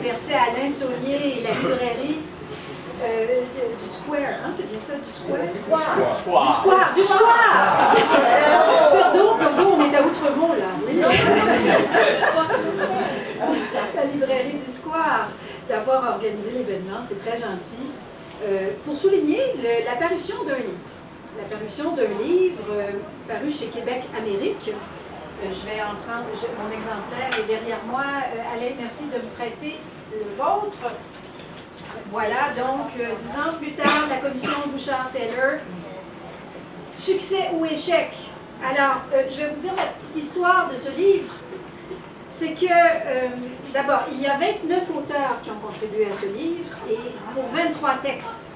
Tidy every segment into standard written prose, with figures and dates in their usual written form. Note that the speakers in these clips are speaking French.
merci à Alain Saunier et la librairie du Square, hein, c'est bien ça, du Square? Du Square! Pardon, on est à Outremont, là. Oui. La librairie du Square d'avoir organisé l'événement, c'est très gentil. Pour souligner l'apparition d'un livre. L'apparition d'un livre paru chez Québec Amérique. Je vais en prendre, mon exemplaire est derrière moi. Alain, merci de me prêter le vôtre. Voilà, donc, 10 ans plus tard, la commission Bouchard-Taylor. Succès ou échec? Alors, je vais vous dire la petite histoire de ce livre. C'est que, d'abord, il y a 29 auteurs qui ont contribué à ce livre et pour 23 textes.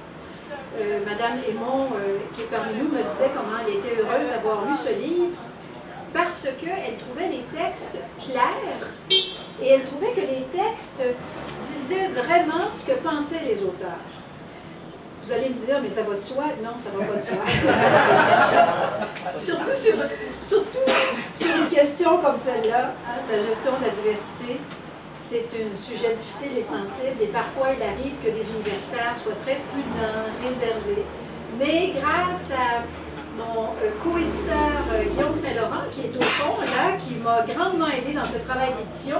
Madame Aymon, qui est parmi nous, me disait comment elle était heureuse d'avoir lu ce livre parce qu'elle trouvait les textes clairs et elle trouvait que les textes disaient vraiment ce que pensaient les auteurs. Vous allez me dire, mais ça va de soi? Non, ça va pas de soi. surtout sur une question comme celle-là, hein, la gestion de la diversité. C'est un sujet difficile et sensible et parfois il arrive que des universitaires soient très prudents, réservés. Mais grâce à mon co-éditeur Guillaume Saint-Laurent, qui est au fond, là, qui m'a grandement aidé dans ce travail d'édition,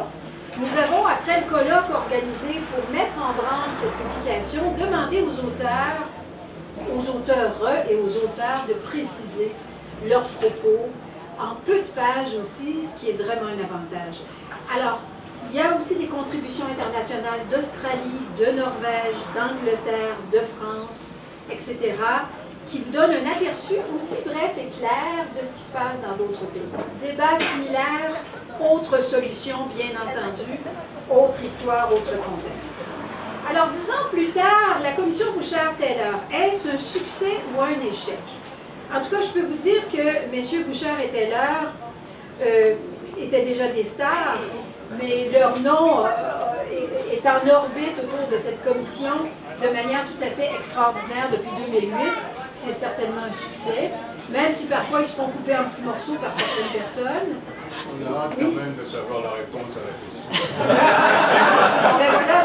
nous avons, après le colloque organisé pour mettre en branle cette publication, demandé aux auteurs et aux auteurs de préciser leurs propos en peu de pages aussi, ce qui est vraiment un avantage. Alors, il y a aussi des contributions internationales d'Australie, de Norvège, d'Angleterre, de France, etc., qui vous donnent un aperçu aussi bref et clair de ce qui se passe dans d'autres pays. Débats similaires, autres solutions, bien entendu, autre histoire, autre contexte. Alors, 10 ans plus tard, la commission Bouchard-Taylor, est-ce un succès ou un échec? En tout cas, je peux vous dire que messieurs Bouchard et Taylor étaient déjà des stars, mais leur nom est en orbite autour de cette commission de manière tout à fait extraordinaire depuis 2008. C'est certainement un succès, même si parfois ils se font couper en petits morceaux par certaines personnes. On a hâte quand même de savoir la réponse à la question. Ben voilà,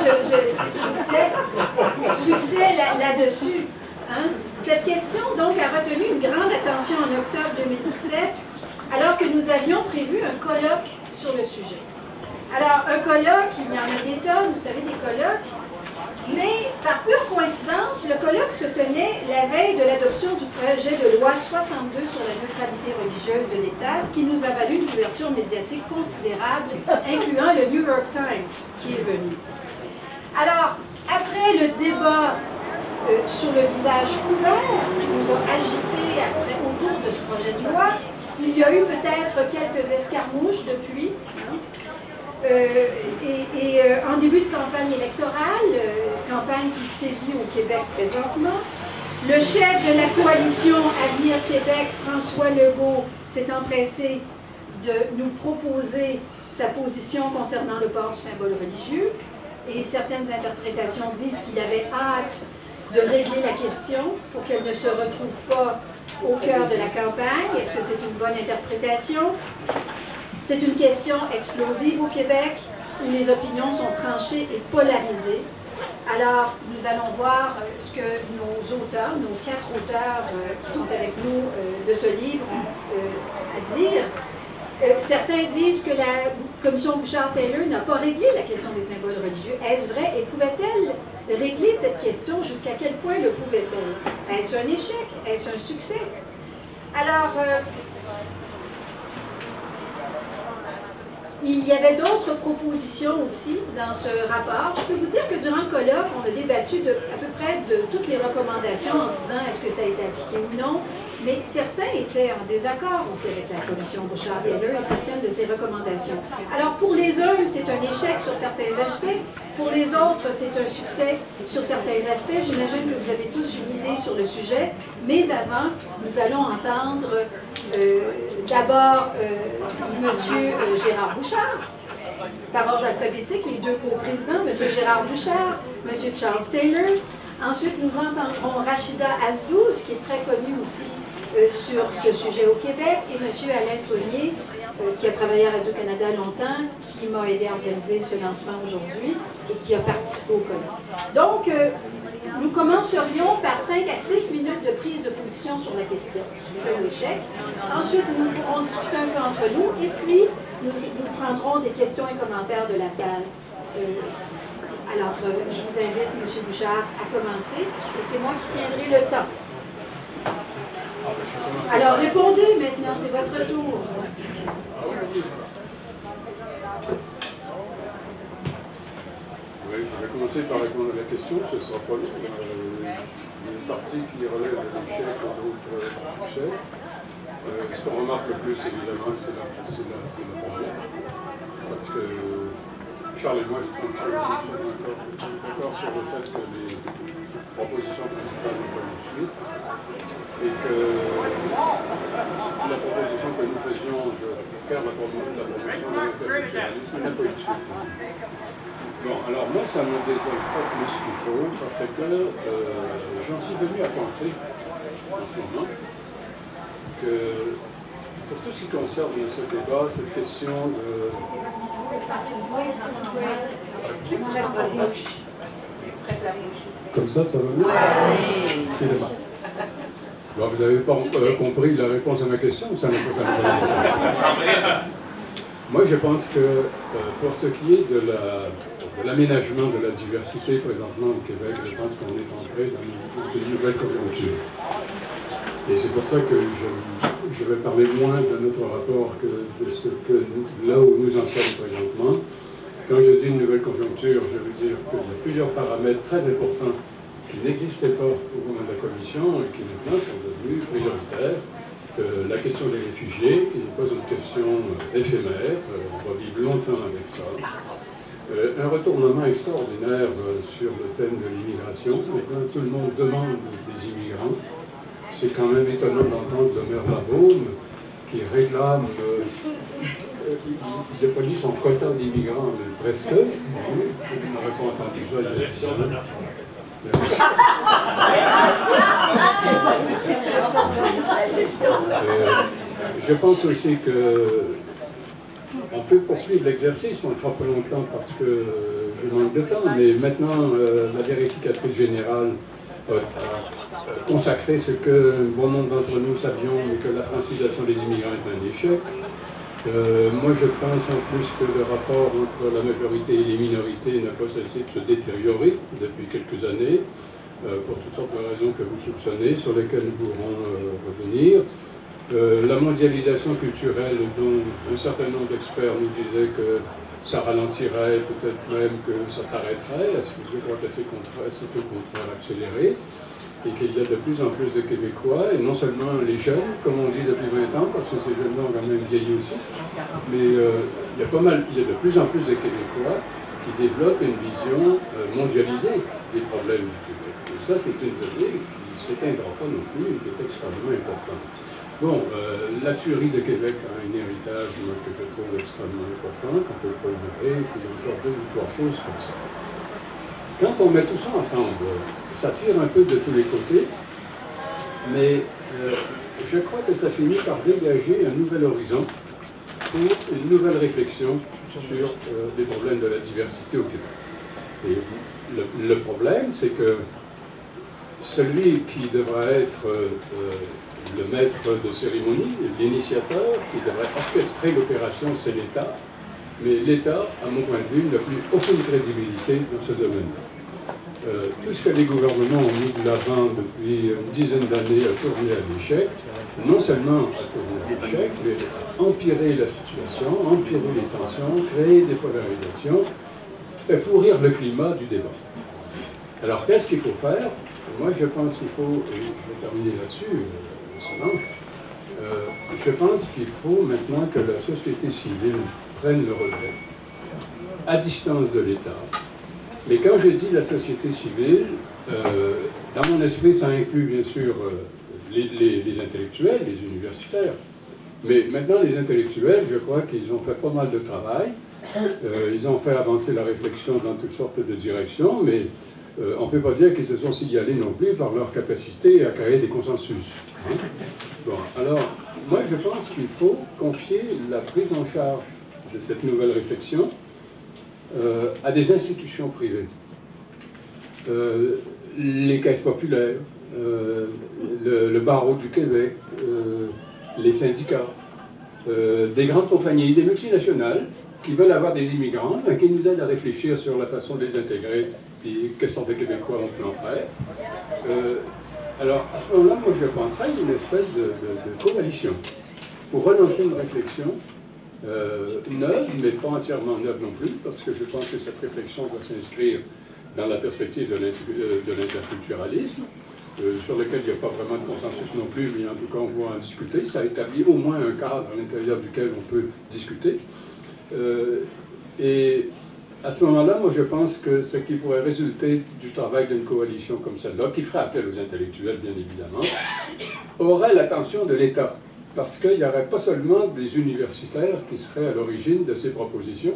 succès là-dessus. Hein? Cette question, donc, a retenu une grande attention en octobre 2017, alors que nous avions prévu un colloque sur le sujet. Alors, un colloque, il y en a des tonnes, vous savez, des colloques, mais par pure coïncidence, le colloque se tenait la veille de l'adoption du projet de loi 62 sur la neutralité religieuse de l'État, ce qui nous a valu une couverture médiatique considérable, incluant le New York Times, qui est venu. Alors, après le débat sur le visage couvert, qui nous a agité autour de ce projet de loi, il y a eu peut-être quelques escarmouches depuis, hein. En début de campagne électorale, campagne qui sévit au Québec présentement, le chef de la coalition Avenir Québec, François Legault, s'est empressé de nous proposer sa position concernant le port du symbole religieux, et certaines interprétations disent qu'il avait hâte de régler la question pour qu'elle ne se retrouve pas au cœur de la campagne. Est-ce que c'est une bonne interprétation? C'est une question explosive au Québec où les opinions sont tranchées et polarisées. Alors, nous allons voir ce que nos auteurs, nos 4 auteurs qui sont avec nous de ce livre ont à dire. Certains disent que la commission Bouchard-Taylor n'a pas réglé la question des symboles religieux. Est-ce vrai? Et pouvait-elle régler cette question? Jusqu'à quel point le pouvait-elle? Est-ce un échec? Est-ce un succès? Alors, il y avait d'autres propositions aussi dans ce rapport. Je peux vous dire que durant le colloque, on a débattu à peu près de toutes les recommandations en se disant est-ce que ça a été appliqué ou non. Mais certains étaient en désaccord aussi avec la commission Bouchard-Taylor et certaines de ses recommandations. Alors pour les uns, c'est un échec sur certains aspects. Pour les autres, c'est un succès sur certains aspects. J'imagine que vous avez tous une idée sur le sujet. Mais avant, nous allons entendre d'abord M. Gérard Bouchard, par ordre alphabétique, les 2 co-présidents, M. Gérard Bouchard, M. Charles Taylor. Ensuite, nous entendrons Rachida Azdouz, qui est très connue aussi sur ce sujet au Québec, et M. Alain Saunier, qui a travaillé à Radio-Canada longtemps, qui m'a aidé à organiser ce lancement aujourd'hui et qui a participé au colloque. Donc, nous commencerions par 5 à 6 minutes de prise de position sur la question, succès ou échec. Ensuite, nous pourrons discuter un peu entre nous et puis nous prendrons des questions et commentaires de la salle. Alors, je vous invite, M. Bouchard, à commencer et c'est moi qui tiendrai le temps. Alors, répondez maintenant, c'est votre tour. Oui, je vais commencer par répondre à la question, ce sera pas long. Une partie qui relève de l'échec et d'autres succès. Ce qu'on remarque le plus, évidemment, c'est la première. Parce que Charles et moi, je pense que nous sommes d'accord sur le fait que les propositions principales n'ont pas eu de suite. Et que la proposition que nous faisions de faire la promotion de l'internationalisme n'a pas eu de suite. Bon, alors moi, ça ne me désole pas plus qu'il faut, parce que j'en suis venu à penser, en ce moment, que pour tout ce qui concerne ce débat, cette question de... Comme ça va mieux? Bon, vous n'avez pas compris la réponse à ma question ou ça n'a pas ça? Moi, je pense que pour ce qui est de l'aménagement de la diversité présentement au Québec, je pense qu'on est entré dans une nouvelle conjoncture. Et c'est pour ça que je vais parler moins de notre rapport que de ce que là où nous en sommes présentement. Quand je dis une nouvelle conjoncture, je veux dire qu'il y a plusieurs paramètres très importants qui n'existaient pas au moment de la Commission et qui maintenant sont devenus prioritaires. La question des réfugiés, qui n'est pas une question éphémère, on va vivre longtemps avec ça. Un retournement extraordinaire sur le thème de l'immigration. Maintenant, tout le monde demande des immigrants. C'est quand même étonnant d'entendre le maire Labaume qui réclame, il n'a pas dit son quota d'immigrants, mais presque. On n'aurait pas entendu ça il y a 10 ans. Je pense aussi que on peut poursuivre l'exercice, on ne le fera pas longtemps parce que je manque de temps, mais maintenant la vérificatrice générale a consacré ce que bon nombre d'entre nous savions, que la francisation des immigrants est un échec. Moi je pense en plus que le rapport entre la majorité et les minorités n'a pas cessé de se détériorer depuis quelques années, pour toutes sortes de raisons que vous soupçonnez, sur lesquelles nous pourrons revenir. La mondialisation culturelle dont un certain nombre d'experts nous disaient que ça ralentirait, peut-être même que ça s'arrêterait, est-ce que je crois que c'est au contraire accéléré, et qu'il y a de plus en plus de Québécois, et non seulement les jeunes, comme on dit depuis 20 ans, parce que ces jeunes-là ont quand même vieilli aussi, mais il y a de plus en plus de Québécois qui développent une vision mondialisée des problèmes du Québec. Et ça, c'est une donnée qui ne s'éteindra pas non plus, et qui est extrêmement importante. Bon, la tuerie de Québec a un héritage que je trouve extrêmement important, qu'on peut pas ignorer, et puis il y a encore 2 ou 3 choses comme ça. Quand on met tout ça ensemble, ça tire un peu de tous les côtés, mais je crois que ça finit par dégager un nouvel horizon pour une nouvelle réflexion sur les problèmes de la diversité au Québec. Et le problème, c'est que celui qui devra être le maître de cérémonie, l'initiateur, qui devrait orchestrer l'opération, c'est l'État. Mais l'État, à mon point de vue, n'a plus aucune crédibilité dans ce domaine-là. Tout ce que les gouvernements ont mis de l'avant depuis une dizaine d'années a tourné à l'échec. Non seulement a tourné à l'échec, mais empirer la situation, empirer les tensions, créer des polarisations, fait pourrir le climat du débat. Alors qu'est-ce qu'il faut faire? Moi je pense qu'il faut, et je vais terminer là-dessus, Solange, je pense qu'il faut maintenant que la société civile prenne le relais, à distance de l'État. Mais quand je dis la société civile, dans mon esprit, ça inclut bien sûr les intellectuels, les universitaires. Mais maintenant, les intellectuels, je crois qu'ils ont fait pas mal de travail. Ils ont fait avancer la réflexion dans toutes sortes de directions, mais on ne peut pas dire qu'ils se sont signalés non plus par leur capacité à créer des consensus. Hein. Bon, alors, moi je pense qu'il faut confier la prise en charge de cette nouvelle réflexion à des institutions privées. Les caisses populaires, le barreau du Québec, les syndicats, des grandes compagnies, des multinationales qui veulent avoir des immigrants, qui nous aident à réfléchir sur la façon de les intégrer et quelle sorte de Québécois on peut en faire. Alors, à ce moment-là, moi, je penserais à une espèce de coalition pour relancer une réflexion neuve, mais pas entièrement neuve non plus, parce que je pense que cette réflexion doit s'inscrire dans la perspective de l'interculturalisme, sur lequel il n'y a pas vraiment de consensus non plus, mais en tout cas, on va en discuter. Ça établit au moins un cadre à l'intérieur duquel on peut discuter. Et à ce moment-là, moi, je pense que ce qui pourrait résulter du travail d'une coalition comme celle-là, qui ferait appel aux intellectuels, bien évidemment, aurait l'attention de l'État. Parce qu'il n'y aurait pas seulement des universitaires qui seraient à l'origine de ces propositions,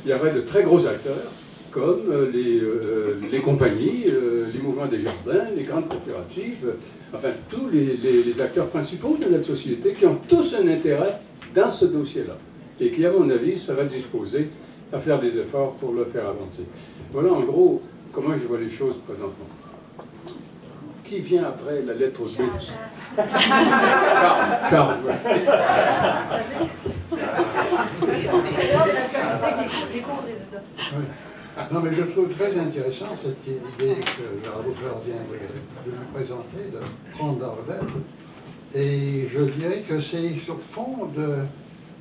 il y aurait de très gros acteurs, comme les compagnies, les mouvements des jardins, les grandes coopératives, enfin tous les acteurs principaux de notre société qui ont tous un intérêt dans ce dossier-là et qui, à mon avis, seraient disposés à faire des efforts pour le faire avancer. Voilà en gros comment je vois les choses présentement. Qui vient après la lettre B? Charles. C'est l'ordre politique des co-résidents. Non, mais je trouve très intéressant cette idée que l'avocat vient de nous présenter, de prendre la relève. Et je dirais que c'est sur fond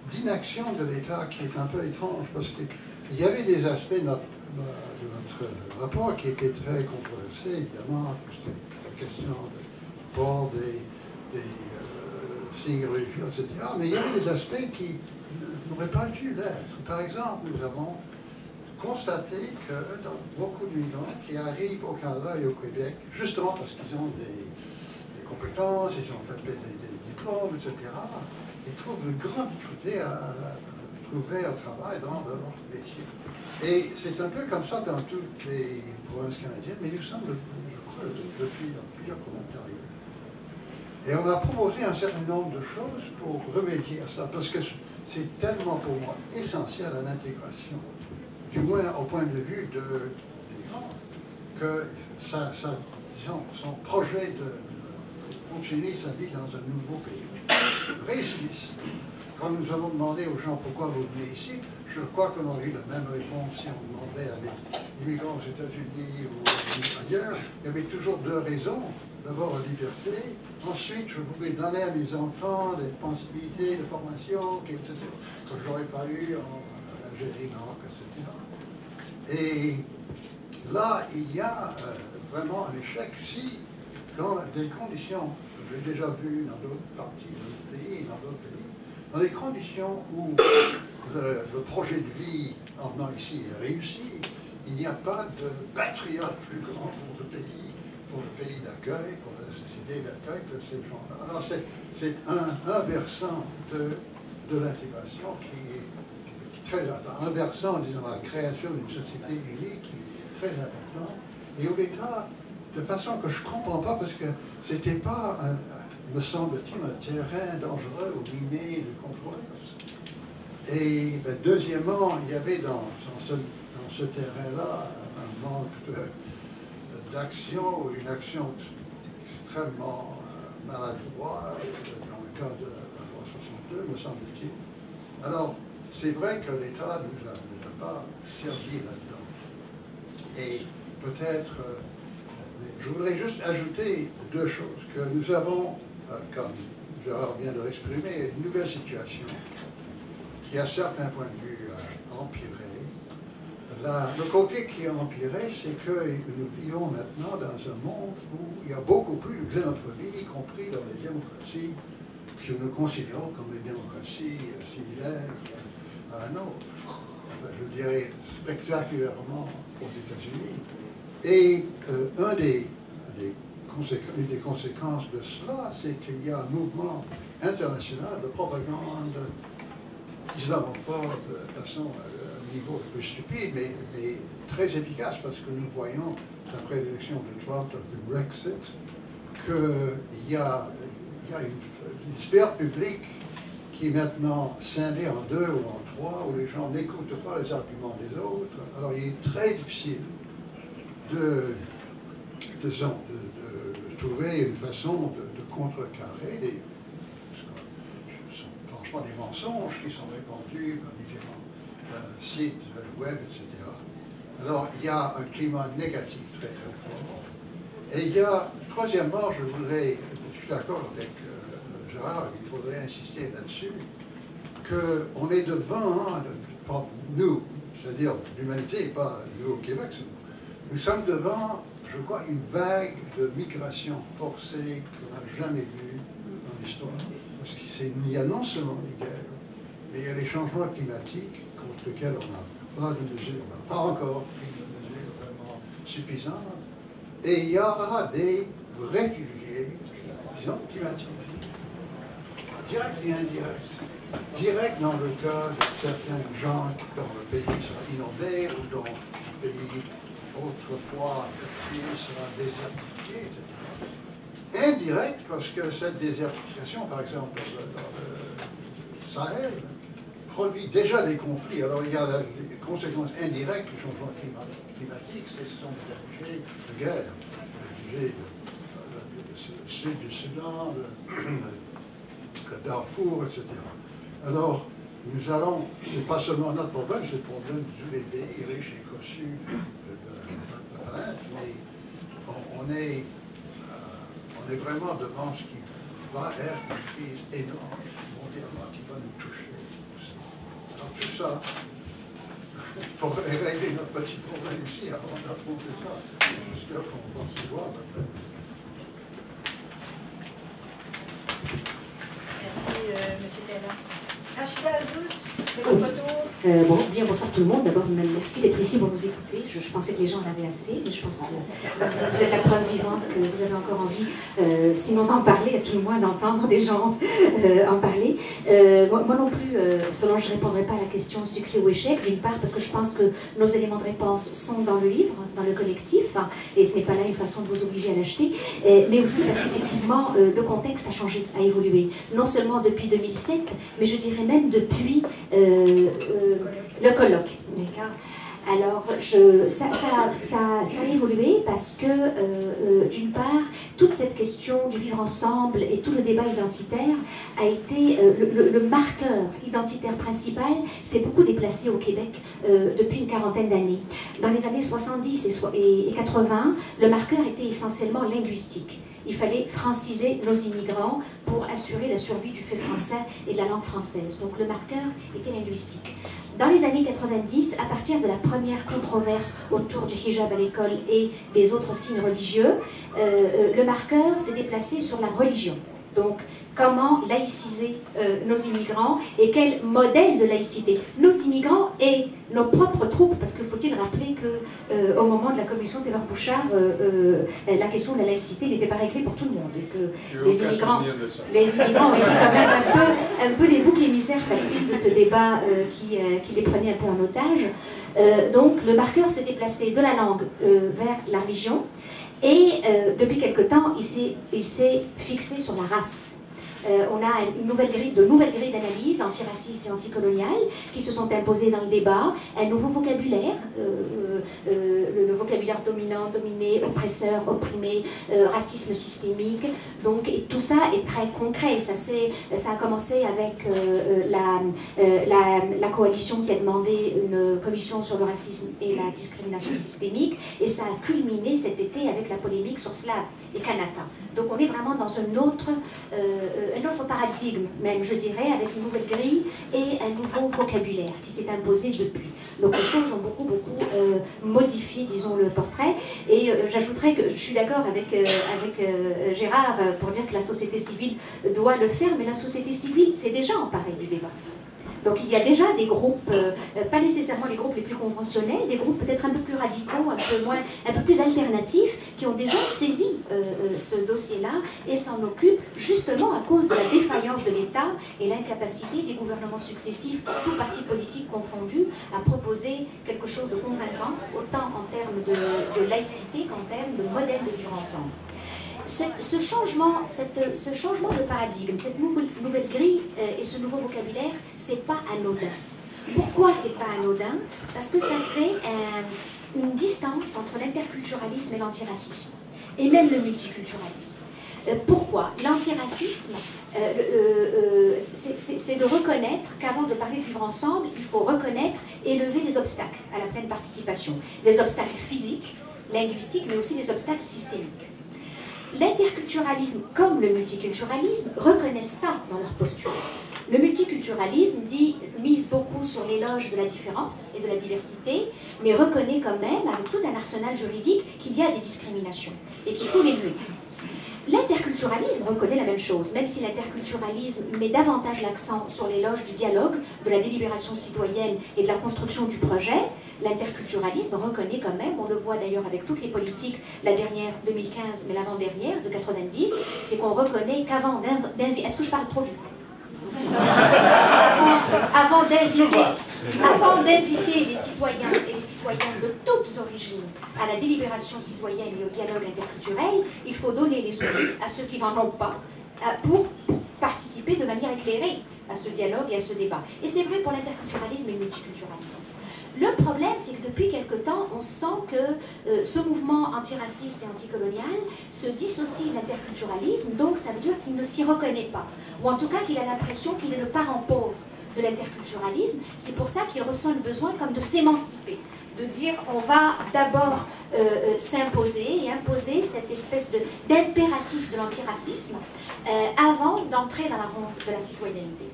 d'inaction de l'État qui est un peu étrange, parce qu'il y avait des aspects de notre rapport qui étaient très controversés, évidemment, c'était la question du port des signes religieux, etc. Mais il y avait des aspects qui n'auraient pas dû l'être. Par exemple, nous avons constaté que dans beaucoup de migrants qui arrivent au Canada et au Québec, justement parce qu'ils ont des compétences, ils ont fait des diplômes, etc., ils trouvent de grandes difficultés à trouver un travail dans leur métier. Et c'est un peu comme ça dans toutes les provinces canadiennes, mais nous sommes, je crois, depuis dans plusieurs commentaires. Et on a proposé un certain nombre de choses pour remédier à ça, parce que c'est tellement pour moi essentiel à l'intégration, du moins au point de vue des migrants, que disons, son projet de continuer sa vie dans un nouveau pays réussisse. Quand nous avons demandé aux gens pourquoi vous venez ici, je crois qu'on aurait eu la même réponse si on demandait à des immigrants aux États-Unis ou ailleurs. Il y avait toujours deux raisons. D'abord, la liberté. Ensuite, je voulais donner à mes enfants des possibilités de formation, etc., que je n'aurais pas eu en Algérie, Maroc, etc. Et là, il y a vraiment un échec si, dans des conditions que j'ai déjà vues dans d'autres parties de notre pays et dans d'autres pays, dans des conditions où le projet de vie en venant ici est réussi, il n'y a pas de patriote plus grand pour le pays d'accueil, pour la société d'accueil que ces gens-là. Alors c'est un versant de l'intégration qui est très important, un versant, disons, la création d'une société unique qui est très important, et où l'État, de façon que je ne comprends pas, parce que ce n'était pas, me semble-t-il, un terrain dangereux ou miné de controverse. Et ben, deuxièmement, il y avait dans ce terrain-là un manque d'action, ou une action extrêmement maladroite, dans le cas de la loi 62, me semble-t-il. Alors, c'est vrai que l'État ne nous a pas servi là-dedans. Et peut-être, je voudrais juste ajouter deux choses, que nous avons, comme Gérard vient de l'exprimer, une nouvelle situation qui, à certains points de vue, a empiré. Le côté qui a empiré, c'est que nous vivons maintenant dans un monde où il y a beaucoup plus de xénophobie, y compris dans les démocraties que nous considérons comme des démocraties similaires à la nôtre. Je dirais spectaculairement aux États-Unis. Et une des conséquences de cela, c'est qu'il y a un mouvement international de propagande islamophobe de façon à un niveau plus stupide, mais très efficace, parce que nous voyons après l'élection de Trump, le Brexit, qu'il y a une sphère publique qui est maintenant scindée en deux ou en trois, où les gens n'écoutent pas les arguments des autres. Alors il est très difficile de trouver une façon de contrecarrer franchement des mensonges qui sont répandus par différents sites web, etc. Alors il y a un climat négatif très très fort. Et il y a, troisièmement, je suis d'accord avec Gérard, il faudrait insister là-dessus, qu'on est devant, nous, c'est-à-dire l'humanité, pas nous au Québec, nous sommes devant, je crois, une vague de migration forcée qu'on n'a jamais vue dans l'histoire. Parce qu'il y a non seulement les guerres, mais il y a les changements climatiques contre lesquels on n'a pas de mesures, on n'a pas encore pris de mesures vraiment suffisantes. Et il y aura des réfugiés, disons, climatiques, directs et indirects. Direct dans le cas de certains gens dont le pays sera inondé ou dont le pays autrefois sera désertifié, etc. Indirect parce que cette désertification, par exemple dans le Sahel, produit déjà des conflits. Alors il y a les conséquences indirectes du changement climatique, ce sont des réfugiés de guerre, des réfugiés du sud du Soudan, de Darfour, etc. Alors, nous allons, c'est pas seulement notre problème, c'est le problème de tous les pays riches et cossus de la planète, mais on est vraiment devant ce qui va être une crise énorme, mondialement, qui va nous toucher. Alors tout ça, pour régler notre petit problème ici, avant d'affronter ça, j'espère qu'on va se voir après. Merci, M. Taylor. Rachida Aldous, c'est votre tour. Bien, bonsoir tout le monde. D'abord, merci d'être ici pour nous écouter. Je pensais que les gens en avaient assez, mais je pense que vous êtes la preuve vivante que vous avez encore envie, sinon d'en parler, à tout le moins d'entendre des gens en parler. Moi non plus, selon je ne répondrai pas à la question succès ou échec, d'une part parce que je pense que nos éléments de réponse sont dans le livre, dans le collectif, et ce n'est pas là une façon de vous obliger à l'acheter, mais aussi parce qu'effectivement, le contexte a changé, a évolué. Non seulement depuis 2007, mais je dirais même depuis le colloque. Alors, ça a évolué parce que, d'une part, toute cette question du vivre ensemble et tout le débat identitaire a été le marqueur identitaire principal s'est beaucoup déplacé au Québec depuis une quarantaine d'années. Dans les années 70 et 80, le marqueur était essentiellement linguistique. Il fallait franciser nos immigrants pour assurer la survie du fait français et de la langue française. Donc le marqueur était linguistique. Dans les années 90, à partir de la première controverse autour du hijab à l'école et des autres signes religieux, le marqueur s'est déplacé sur la religion. Donc, comment laïciser nos immigrants et quel modèle de laïcité? Nos immigrants et nos propres troupes, parce que faut-il rappeler qu'au moment de la commission Taylor-Bouchard, la question de la laïcité n'était pas réglée pour tout le monde et que les immigrants étaient quand même un peu les boucs émissaires faciles de ce débat qui les prenait un peu en otage. Donc le marqueur s'est déplacé de la langue vers la religion. Et depuis quelque temps, il s'est fixé sur la race. On a de nouvelles grilles d'analyse antiracistes et anticoloniales qui se sont imposées dans le débat, un nouveau vocabulaire, le vocabulaire dominant, dominé, oppresseur, opprimé, racisme systémique. Donc, et tout ça est très concret. Ça a commencé avec la coalition qui a demandé une commission sur le racisme et la discrimination systémique, et ça a culminé cet été avec la polémique sur Slav et Kanata. Donc on est vraiment dans un autre paradigme, même je dirais, avec une nouvelle grille et un nouveau vocabulaire qui s'est imposé depuis. Donc les choses ont beaucoup modifié, disons, le portrait. Et j'ajouterais que je suis d'accord avec Gérard pour dire que la société civile doit le faire, mais la société civile s'est déjà emparée du débat. Donc il y a déjà des groupes, pas nécessairement les groupes les plus conventionnels, des groupes peut-être un peu plus radicaux, un peu plus alternatifs, qui ont déjà saisi ce dossier-là et s'en occupent justement à cause de la défaillance de l'État et l'incapacité des gouvernements successifs, tous partis politiques confondus, à proposer quelque chose de convaincant, autant en termes de laïcité qu'en termes de modèle de vivre ensemble. Ce changement de paradigme, cette nouvelle grille et ce nouveau vocabulaire, c'est pas anodin. Pourquoi c'est pas anodin? Parce que ça crée une distance entre l'interculturalisme et l'antiracisme, et même le multiculturalisme. Pourquoi? L'antiracisme, c'est de reconnaître qu'avant de parler de vivre ensemble, il faut reconnaître et lever les obstacles à la pleine participation. Les obstacles physiques, linguistiques, mais aussi les obstacles systémiques. L'interculturalisme, comme le multiculturalisme, reconnaissent ça dans leur posture. Le multiculturalisme mise beaucoup sur l'éloge de la différence et de la diversité, mais reconnaît quand même, avec tout un arsenal juridique, qu'il y a des discriminations et qu'il faut les lever. L'interculturalisme reconnaît la même chose, même si l'interculturalisme met davantage l'accent sur l'éloge du dialogue, de la délibération citoyenne et de la construction du projet. L'interculturalisme reconnaît quand même, on le voit d'ailleurs avec toutes les politiques, la dernière 2015, mais l'avant-dernière de 90, c'est qu'on reconnaît qu'avant d'inviter... Est-ce que je parle trop vite? Avant d'inviter les citoyens et les citoyennes de toutes origines à la délibération citoyenne et au dialogue interculturel, il faut donner les outils à ceux qui n'en ont pas pour participer de manière éclairée à ce dialogue et à ce débat. Et c'est vrai pour l'interculturalisme et le multiculturalisme. Le problème, c'est que depuis quelque temps, on sent que ce mouvement antiraciste et anticolonial se dissocie de l'interculturalisme, donc ça veut dire qu'il ne s'y reconnaît pas, ou en tout cas qu'il a l'impression qu'il est le parent pauvre de l'interculturalisme. C'est pour ça qu'il ressent le besoin comme de s'émanciper, de dire on va d'abord s'imposer et imposer cette espèce d'impératif de l'antiracisme avant d'entrer dans la ronde de la citoyenneté.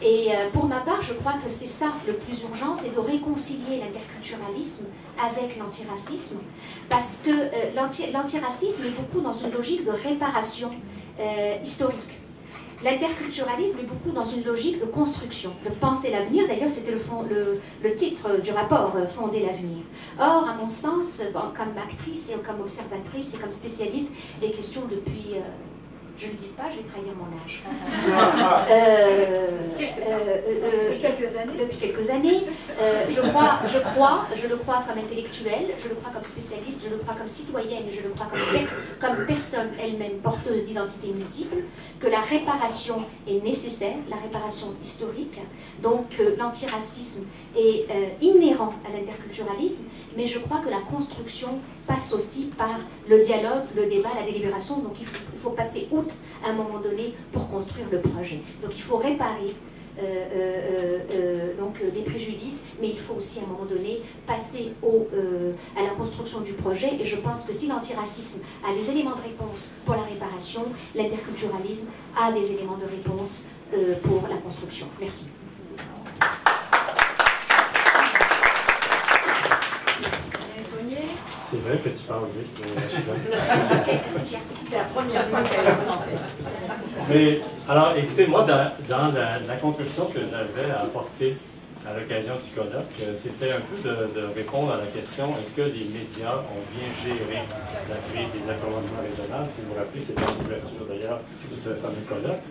Et pour ma part, je crois que c'est ça le plus urgent, c'est de réconcilier l'interculturalisme avec l'antiracisme, parce que l'antiracisme est beaucoup dans une logique de réparation historique. L'interculturalisme est beaucoup dans une logique de construction, de penser l'avenir. D'ailleurs, c'était le titre du rapport, Fonder l'avenir. Or, à mon sens, comme actrice et comme observatrice et comme spécialiste des questions depuis... je ne le dis pas, je vais trahir mon âge. Depuis quelques années. Je le crois comme intellectuelle, je le crois comme spécialiste, je le crois comme citoyenne, je le crois comme personne elle-même porteuse d'identités multiples, que la réparation est nécessaire, la réparation historique. Donc l'antiracisme est inhérent à l'interculturalisme, mais je crois que la construction passe aussi par le dialogue, le débat, la délibération. Donc il faut passer outre à un moment donné pour construire le projet. Donc il faut réparer les préjudices, mais il faut aussi à un moment donné passer à la construction du projet. Et je pense que si l'antiracisme a les éléments de réponse pour la réparation, l'interculturalisme a des éléments de réponse pour la construction. Merci. C'est vrai que tu parles vite, C'est la première fois qu'elle a commencé. Mais, alors, écoutez, moi, dans la contribution que j'avais à apporter à l'occasion du colloque, c'était un peu de répondre à la question, est-ce que les médias ont bien géré la crise des accommodements raisonnables? Si vous vous rappelez, c'était l'ouverture d'ailleurs de ce fameux colloque.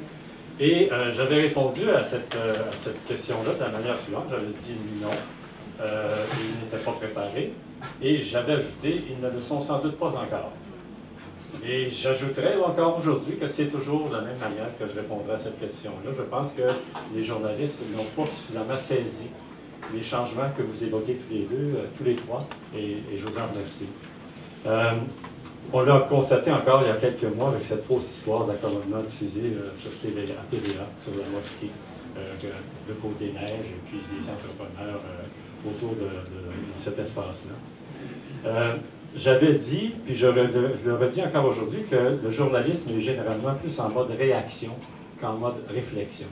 Et j'avais répondu à cette question-là de la manière suivante. J'avais dit non, ils n'étaient pas préparés. Et j'avais ajouté, ils ne le sont sans doute pas encore. Et j'ajouterais encore aujourd'hui que c'est toujours de la même manière que je répondrai à cette question-là. Je pense que les journalistes n'ont pas suffisamment saisi les changements que vous évoquez tous les deux, tous les trois, et je vous en remercie. On l'a constaté encore il y a quelques mois avec cette fausse histoire d'accommodement diffusée sur TVA, sur la mosquée de Côte-des-Neiges et puis les entrepreneurs autour de cet espace-là. J'avais dit, puis je le redis encore aujourd'hui, que le journalisme est généralement plus en mode réaction qu'en mode réflexion.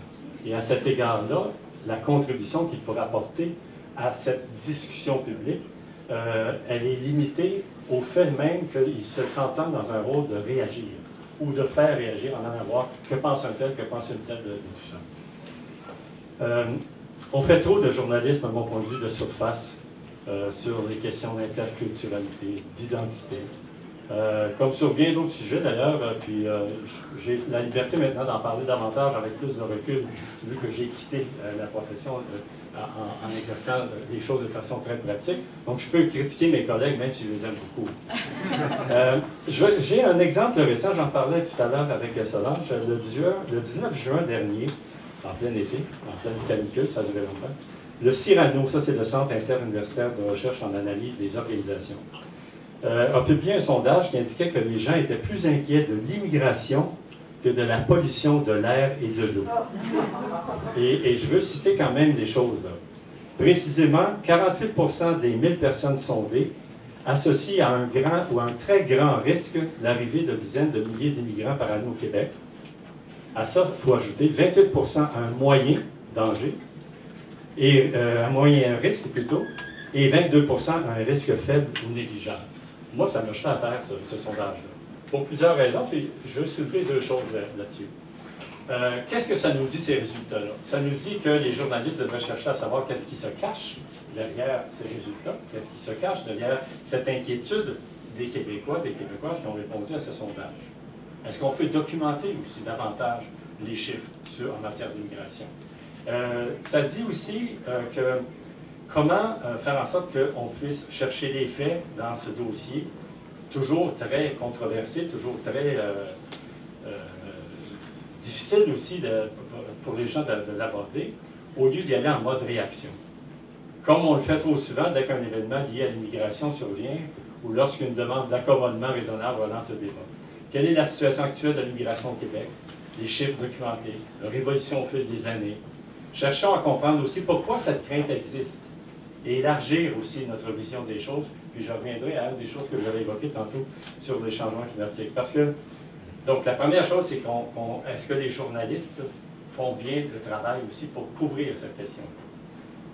Et à cet égard-là, la contribution qu'il pourrait apporter à cette discussion publique, elle est limitée au fait même qu'il se cantonne dans un rôle de réagir ou de faire réagir, en allant voir que pense un tel, que pense une telle de tout ça. On fait trop de journalisme, à mon point de vue, de surface sur les questions d'interculturalité, d'identité. Comme sur bien d'autres sujets d'ailleurs, puis j'ai la liberté maintenant d'en parler davantage avec plus de recul, vu que j'ai quitté la profession en exerçant les choses de façon très pratique. Donc je peux critiquer mes collègues, même si je les aime beaucoup. J'ai un exemple récent, j'en parlais tout à l'heure avec Solange, le 19 juin dernier, en plein été, en pleine canicule, ça a duré longtemps, le CIRANO, ça c'est le Centre interuniversitaire de recherche en analyse des organisations, a publié un sondage qui indiquait que les gens étaient plus inquiets de l'immigration que de la pollution de l'air et de l'eau. Et je veux citer quand même des choses, là. Précisément, 48% des 1000 personnes sondées associent à un grand ou un très grand risque l'arrivée de dizaines de milliers d'immigrants par année au Québec. À ça, il faut ajouter 28% à un moyen danger, et un moyen risque plutôt, et 22% à un risque faible ou négligeable. Moi, ça m'a jeté à terre, ce sondage-là. Pour plusieurs raisons, puis je veux soulever deux choses là-dessus. Qu'est-ce que ça nous dit, ces résultats-là? Ça nous dit que les journalistes devraient chercher à savoir qu'est-ce qui se cache derrière ces résultats, qu'est-ce qui se cache derrière cette inquiétude des Québécois, des Québécoises qui ont répondu à ce sondage. Est-ce qu'on peut documenter aussi davantage les chiffres en matière d'immigration? Ça dit aussi que comment faire en sorte qu'on puisse chercher les faits dans ce dossier, toujours très controversé, toujours très difficile aussi pour les gens de l'aborder, au lieu d'y aller en mode réaction. Comme on le fait trop souvent dès qu'un événement lié à l'immigration survient, ou lorsqu'une demande d'accommodement raisonnable relance le débat. Quelle est la situation actuelle de l'immigration au Québec? Les chiffres documentés, leur évolution au fil des années. Cherchons à comprendre aussi pourquoi cette crainte existe et élargir aussi notre vision des choses. Puis je reviendrai à une des choses que j'avais évoquées tantôt sur les changements climatiques. Parce que, donc la première chose, c'est est-ce que les journalistes font bien le travail aussi pour couvrir cette question?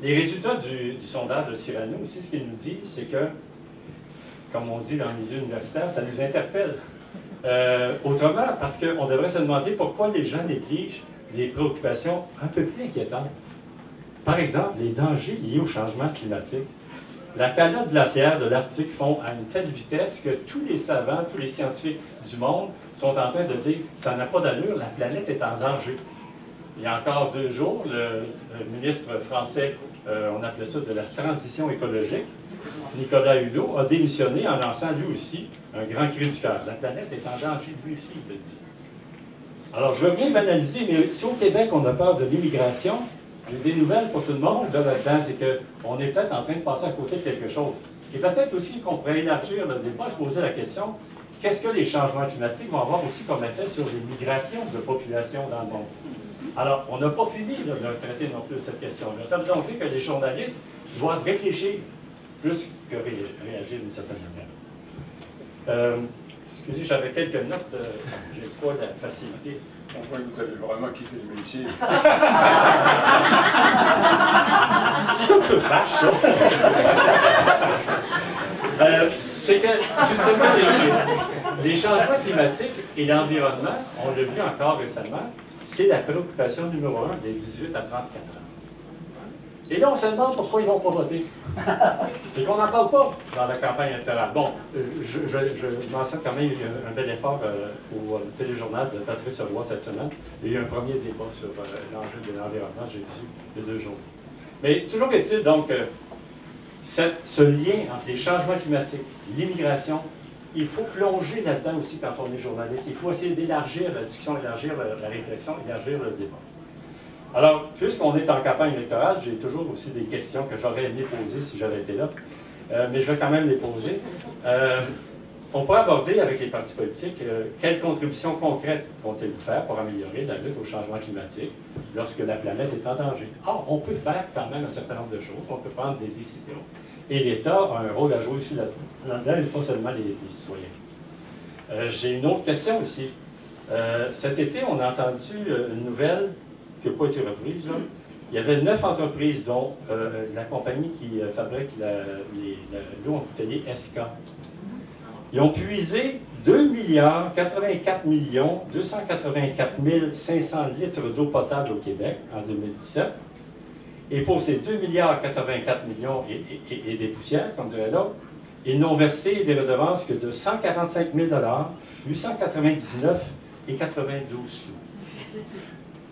Les résultats du sondage de CIRANO aussi, ce qu'ils nous disent, c'est que, comme on dit dans le milieu universitaire, ça nous interpelle. Autrement, parce qu'on devrait se demander pourquoi les gens négligent des préoccupations un peu plus inquiétantes. Par exemple, les dangers liés au changement climatique. La calotte glaciaire de l'Arctique fond à une telle vitesse que tous les savants, tous les scientifiques du monde sont en train de dire « ça n'a pas d'allure, la planète est en danger ». Il y a encore 2 jours, le ministre français, on appelait ça de la transition écologique, Nicolas Hulot, a démissionné en lançant lui aussi un grand cri du cœur. La planète est en danger, lui aussi, il le dit. Alors, je veux bien banaliser, mais si au Québec, on a peur de l'immigration, j'ai des nouvelles pour tout le monde là-dedans, c'est qu'on est peut-être en train de passer à côté de quelque chose. Et peut-être aussi qu'on pourrait élargir le débat, se poser la question, qu'est-ce que les changements climatiques vont avoir aussi comme effet sur les migrations de population dans le monde? Alors, on n'a pas fini là, de traiter non plus cette question-là. Ça veut donc dire que les journalistes doivent réfléchir plus que réagir d'une certaine manière. Excusez, j'avais quelques notes, j'ai pas la facilité. On voit que vous avez vraiment quitté le métier. C'est un peu vache, ça. C'est que, justement, les changements climatiques et l'environnement, on l'a vu encore récemment, c'est la préoccupation numéro 1 des 18 à 34 ans. Et là, on se demande pourquoi ils ne vont pas voter. C'est qu'on n'en parle pas dans la campagne électorale. Bon, je mentionne quand même un bel effort au téléjournal de Patrice Roy cette semaine. Il y a eu un premier débat sur l'enjeu de l'environnement, j'ai vu il y a 2 jours. Mais toujours est-il donc ce lien entre les changements climatiques, l'immigration, il faut plonger là-dedans aussi quand on est journaliste. Il faut essayer d'élargir la discussion, élargir la réflexion, élargir le débat. Alors, puisqu'on est en campagne électorale, j'ai toujours aussi des questions que j'aurais aimé poser si j'avais été là, mais je vais quand même les poser. On pourrait aborder avec les partis politiques quelles contributions concrètes vont-ils faire pour améliorer la lutte au changement climatique lorsque la planète est en danger. Or, on peut faire quand même un certain nombre de choses, on peut prendre des décisions, et l'État a un rôle à jouer aussi là-dedans, et pas seulement les citoyens. J'ai une autre question aussi. Cet été, on a entendu une nouvelle qui n'a pas été reprise. Là. Il y avait 9 entreprises, dont la compagnie qui fabrique l'eau en bouteillée SK. Ils ont puisé 2,84 284 500 litres d'eau potable au Québec en 2017. Et pour ces 2,84 milliards et des poussières, comme dirait l'autre, ils n'ont versé des redevances que de 145 899,92 sous.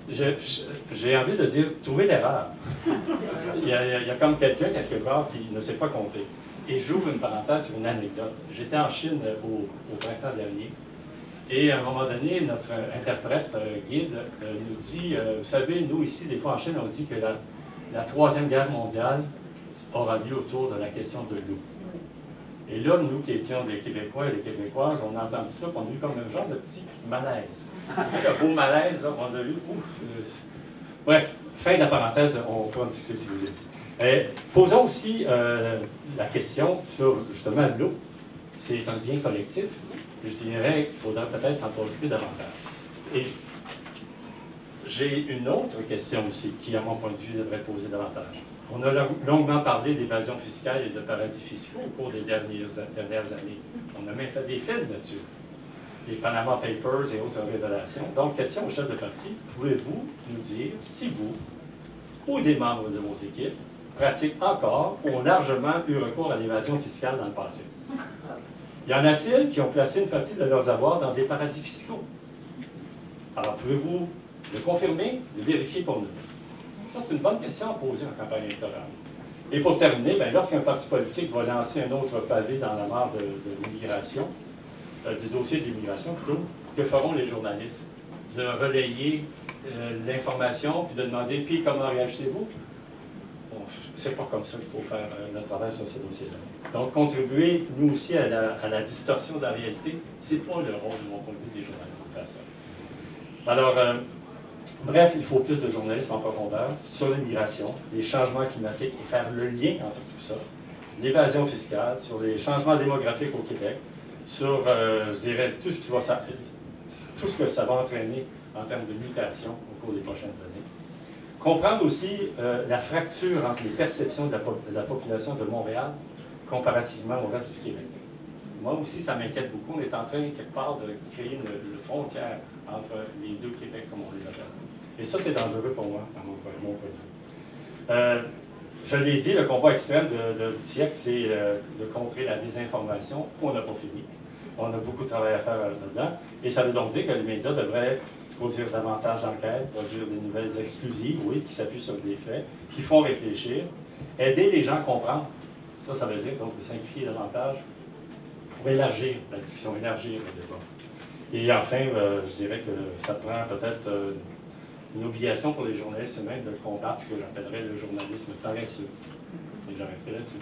J'ai envie de dire, trouvez l'erreur. Il y a comme quelqu'un, quelque part, qui ne sait pas compter. Et j'ouvre une parenthèse sur une anecdote. J'étais en Chine au printemps dernier, et à un moment donné, notre interprète, guide, nous dit, vous savez, nous ici, des fois en Chine, on dit que la Troisième Guerre mondiale aura lieu autour de la question de l'eau. Et là, nous qui étions des Québécois et des Québécoises, on a entendu ça, on a eu comme un genre de petit malaise. Un beau malaise, là, on a eu, ouf. Bref, fin de la parenthèse, on peut en discuter si vous voulez. Posons aussi la question sur, justement, l'eau. C'est un bien collectif. Je dirais qu'il faudra peut-être s'en préoccuper davantage. Et j'ai une autre question aussi, qui, à mon point de vue, devrait poser davantage. On a longuement parlé d'évasion fiscale et de paradis fiscaux au cours des dernières années. On a même fait des films là-dessus. Les Panama Papers et autres révélations. Donc, question au chef de parti, pouvez-vous nous dire si vous, ou des membres de vos équipes, pratiquent encore ou ont largement eu recours à l'évasion fiscale dans le passé? Y en a-t-il qui ont placé une partie de leurs avoirs dans des paradis fiscaux? Alors, pouvez-vous le confirmer, le vérifier pour nous? Ça, c'est une bonne question à poser en campagne électorale. Et pour terminer, lorsqu'un parti politique va lancer un autre pavé dans la mare de l'immigration, du dossier de l'immigration plutôt, que feront les journalistes? De relayer l'information, puis de demander, puis comment réagissez-vous? Bon, c'est pas comme ça qu'il faut faire notre travail sur ce dossier-là. Donc, contribuer, nous aussi, à la distorsion de la réalité, c'est pas le rôle, de mon point de vue, des journalistes de faire ça. Alors, bref, il faut plus de journalisme en profondeur sur l'immigration, les changements climatiques et faire le lien entre tout ça, l'évasion fiscale, sur les changements démographiques au Québec, sur, je dirais, tout ce que ça va entraîner en termes de mutation au cours des prochaines années. Comprendre aussi la fracture entre les perceptions de la population de Montréal comparativement au reste du Québec. Moi aussi, ça m'inquiète beaucoup. On est en train, quelque part, de créer une frontière entre les deux Québec, comme on les appelle. Et ça, c'est dangereux pour moi, à mon point de vue. Je l'ai dit, le combat extrême du siècle, c'est de contrer la désinformation. On n'a pas fini. On a beaucoup de travail à faire là-dedans. Et ça veut donc dire que les médias devraient produire davantage d'enquêtes, produire des nouvelles exclusives, oui, qui s'appuient sur des faits, qui font réfléchir, aider les gens à comprendre. Ça veut dire donc de simplifier davantage pour élargir la discussion, élargir le débat. Et enfin, je dirais que ça prend peut-être une obligation pour les journalistes eux-mêmes de combattre ce que j'appellerais le journalisme paresseux. Et j'arrêterai là-dessus.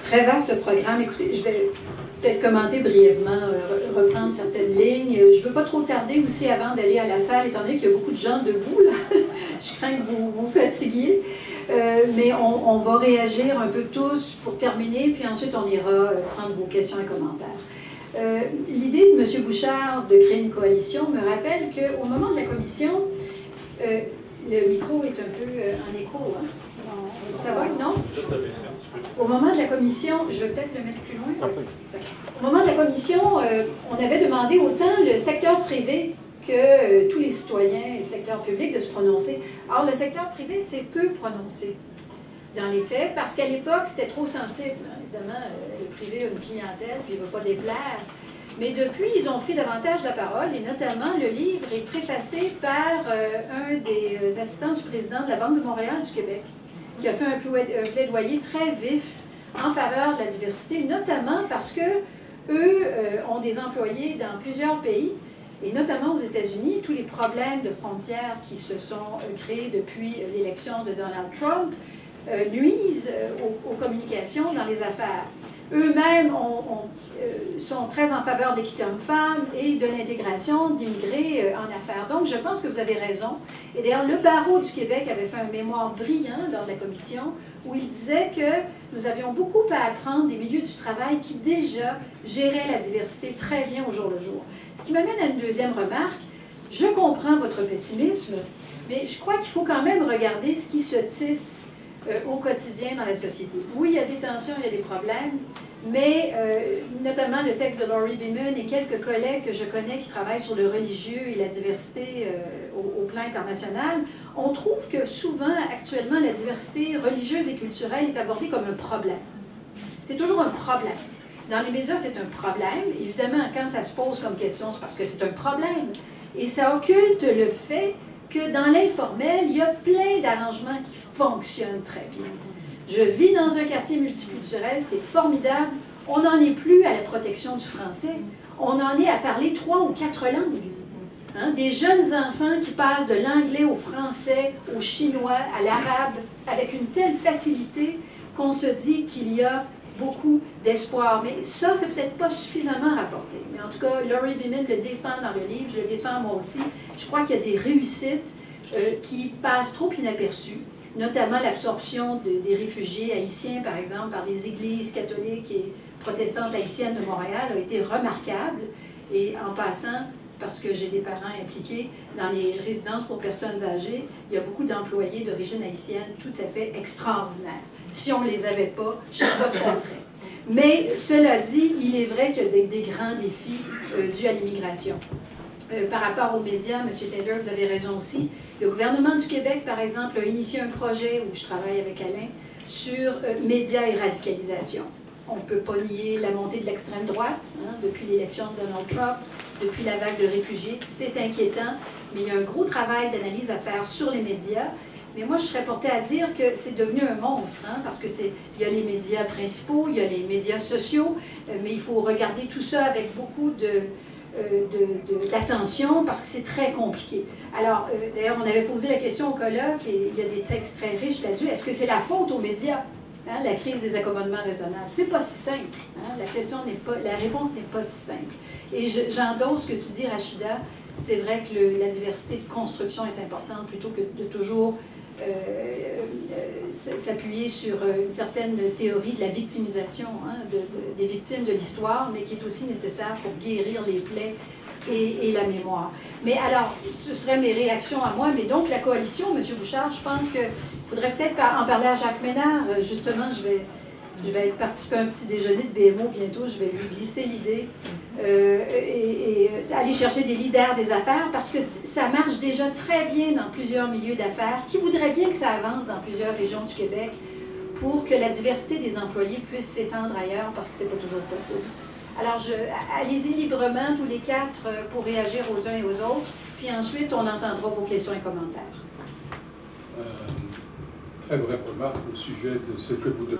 Très vaste programme. Écoutez, je vais peut-être commenter brièvement, reprendre certaines lignes. Je ne veux pas trop tarder aussi avant d'aller à la salle, étant donné qu'il y a beaucoup de gens debout, là. Je crains que vous vous fatiguiez. Mais on va réagir un peu tous pour terminer, puis ensuite on ira prendre vos questions et commentaires. L'idée de M. Bouchard de créer une coalition me rappelle qu'au moment de la commission, le micro est un peu en écho, hein? Ça va, non? Juste le baisser un petit peu. Au moment de la commission, je vais peut-être le mettre plus loin. Au moment de la commission, on avait demandé autant le secteur privé que tous les citoyens et le secteur public de se prononcer. Or, le secteur privé s'est peu prononcé dans les faits, parce qu'à l'époque, c'était trop sensible. Évidemment, le privé a une clientèle, puis il ne veut pas déplaire. Mais depuis, ils ont pris davantage la parole, et notamment, le livre est préfacé par un des assistants du président de la Banque de Montréal du Québec, qui a fait un plaidoyer très vif en faveur de la diversité, notamment parce que eux ont des employés dans plusieurs pays, et notamment aux États-Unis, tous les problèmes de frontières qui se sont créés depuis l'élection de Donald Trump nuisent aux communications dans les affaires. Eux-mêmes sont très en faveur de l'équité homme-femme et de l'intégration d'immigrés en affaires. Donc, je pense que vous avez raison. Et d'ailleurs, le barreau du Québec avait fait un mémoire brillant lors de la commission où il disait que nous avions beaucoup à apprendre des milieux du travail qui déjà géraient la diversité très bien au jour le jour. Ce qui m'amène à une deuxième remarque. Je comprends votre pessimisme, mais je crois qu'il faut quand même regarder ce qui se tisse au quotidien dans la société. Oui, il y a des tensions, il y a des problèmes, mais notamment le texte de Laurie Beeman et quelques collègues que je connais qui travaillent sur le religieux et la diversité au plan international, on trouve que souvent, actuellement, la diversité religieuse et culturelle est abordée comme un problème. C'est toujours un problème. Dans les médias, c'est un problème. Évidemment, quand ça se pose comme question, c'est parce que c'est un problème. Et ça occulte le fait que dans l'informel, il y a plein d'arrangements qui fonctionnent très bien. Je vis dans un quartier multiculturel, c'est formidable. On n'en est plus à la protection du français. On en est à parler 3 ou 4 langues. Hein? Des jeunes enfants qui passent de l'anglais au français, au chinois, à l'arabe, avec une telle facilité qu'on se dit qu'il y a beaucoup d'espoir. Mais ça, c'est peut-être pas suffisamment rapporté. Mais en tout cas, Laurie Beeman le défend dans le livre, je le défends moi aussi. Je crois qu'il y a des réussites qui passent trop inaperçues, notamment l'absorption des réfugiés haïtiens, par exemple, par des églises catholiques et protestantes haïtiennes de Montréal a été remarquable. Et en passant, parce que j'ai des parents impliqués dans les résidences pour personnes âgées, il y a beaucoup d'employés d'origine haïtienne tout à fait extraordinaires. Si on ne les avait pas, je ne sais pas ce qu'on ferait. Mais cela dit, il est vrai qu'il y a des grands défis dus à l'immigration. Par rapport aux médias, M. Taylor, vous avez raison aussi. Le gouvernement du Québec, par exemple, a initié un projet où je travaille avec Alain sur médias et radicalisation. On ne peut pas nier la montée de l'extrême droite, hein, depuis l'élection de Donald Trump, depuis la vague de réfugiés. C'est inquiétant, mais il y a un gros travail d'analyse à faire sur les médias. Mais moi, je serais portée à dire que c'est devenu un monstre, hein, parce que il y a les médias principaux, il y a les médias sociaux, mais il faut regarder tout ça avec beaucoup d'attention parce que c'est très compliqué. Alors, d'ailleurs, on avait posé la question au colloque et il y a des textes très riches là-dessus. Est-ce que c'est la faute aux médias, hein, la crise des accommodements raisonnables? C'est pas si simple. Hein, la réponse n'est pas si simple. Et j'endosse ce que tu dis, Rachida. C'est vrai que la diversité de construction est importante plutôt que de toujours s'appuyer sur une certaine théorie de la victimisation, hein, des victimes de l'histoire, mais qui est aussi nécessaire pour guérir les plaies et la mémoire. Mais alors, ce seraient mes réactions à moi, mais donc la coalition, M. Bouchard, je pense qu'il faudrait peut-être en parler à Jacques Ménard. Justement, je vais participer à un petit déjeuner de BMO bientôt, je vais lui glisser l'idée et aller chercher des leaders des affaires parce que ça marche déjà très bien dans plusieurs milieux d'affaires qui voudraient bien que ça avance dans plusieurs régions du Québec pour que la diversité des employés puisse s'étendre ailleurs parce que c'est pas toujours possible. Alors, allez-y librement, tous les 4, pour réagir aux uns et aux autres, puis ensuite, on entendra vos questions et commentaires. Très brève remarque au sujet de ce que vous devez